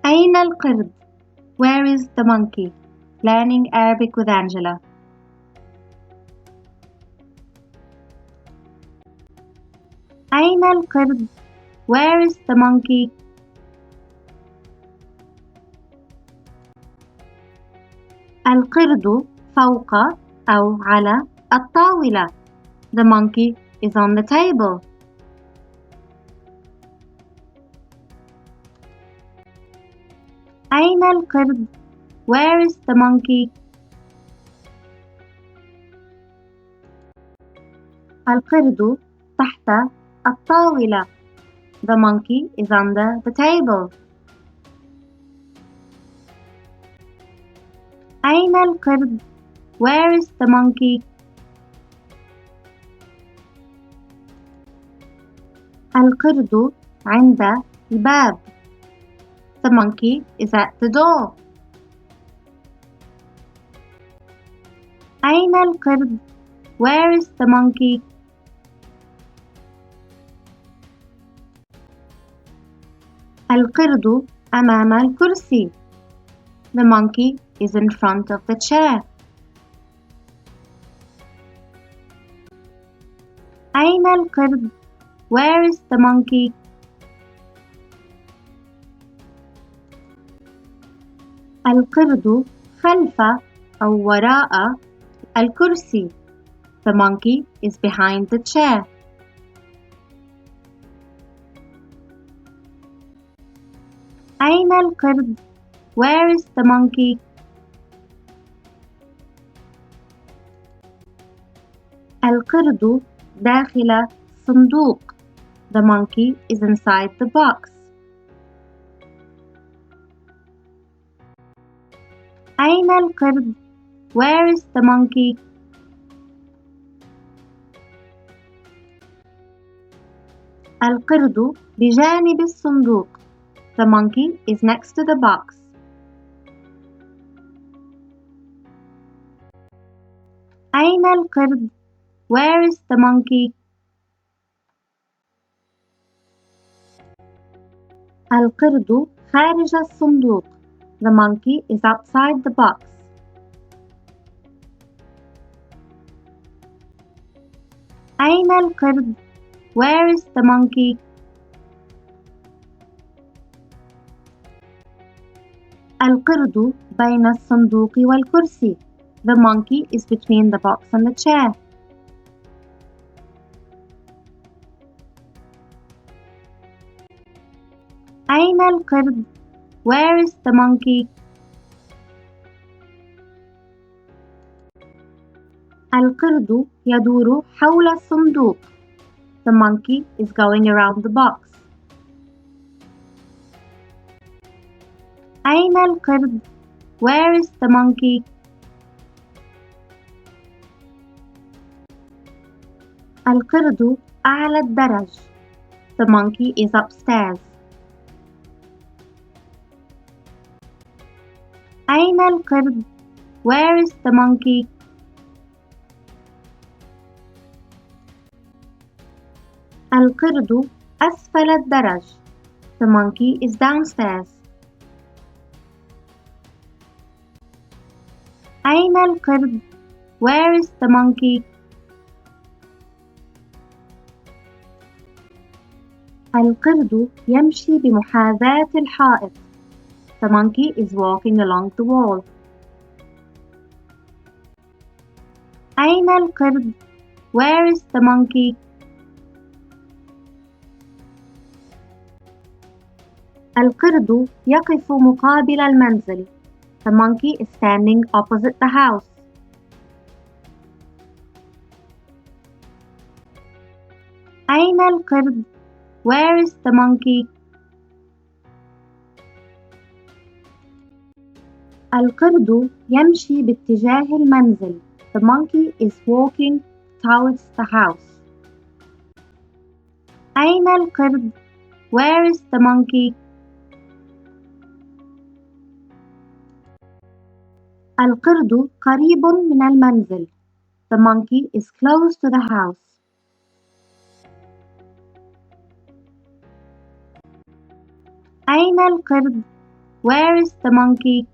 أين القرد? Where is the monkey? Learning Arabic with Angela. أين القرد? Where is the monkey? القرد فوق أو على الطاولة. The monkey is on the table. أين القرد? Where is the monkey? القرد تحت الطاولة. The monkey is under the table. أين القرد? Where is the monkey? القرد عند الباب. The monkey is at the door. أين القرد? Where is the monkey? القرد أمام الكرسي. The monkey is in front of the chair. أين القرد? Where is the monkey? القرد خلف أو وراء الكرسي. The monkey is behind the chair. أين القرد? Where is the monkey? القرد داخل صندوق. The monkey is inside the box. أين القرد? Where is the monkey? القرد بجانب الصندوق. The monkey is next to the box. أين القرد? Where is the monkey? القرد خارج الصندوق. The monkey is outside the box. أين القرد? Where is the monkey? القرد بين الصندوق والكرسي. The monkey is between the box and the chair. أين القرد? Where is the monkey? القرد يدور حول الصندوق. The monkey is going around the box. أين القرد? Where is the monkey? القرد أعلى الدرج. The monkey is upstairs. أين القرد? Where is the monkey? القرد أسفل الدرج. The monkey is downstairs. أين القرد? Where is the monkey? القرد يمشي بمحاذاة الحائط. The monkey is walking along the wall. أين القرد? Where is the monkey? القرد يقف مقابل المنزل. The monkey is standing opposite the house. أين القرد? Where is the monkey? القرد يمشي باتجاه المنزل. The monkey is walking towards the house. أين القرد? Where is the monkey? القرد قريب من المنزل. The monkey is close to the house. أين القرد? Where is the monkey?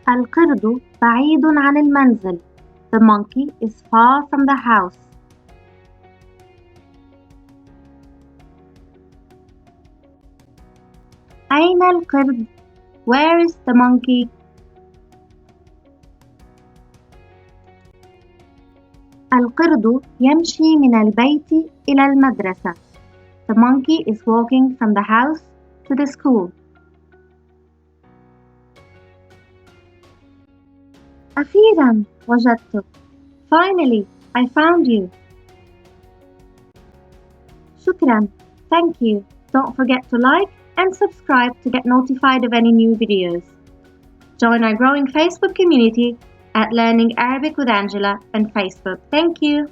القرد بعيد عن المنزل. The monkey is far from the house. أين القرد? Where is the monkey? القرد يمشي من البيت إلى المدرسة. The monkey is walking from the house to the school. أخيراً وجدتك. Finally, I found you. شكراً. Thank you. Don't forget to like and subscribe to get notified of any new videos. Join our growing Facebook community at Learning Arabic with Angela on Facebook. Thank you.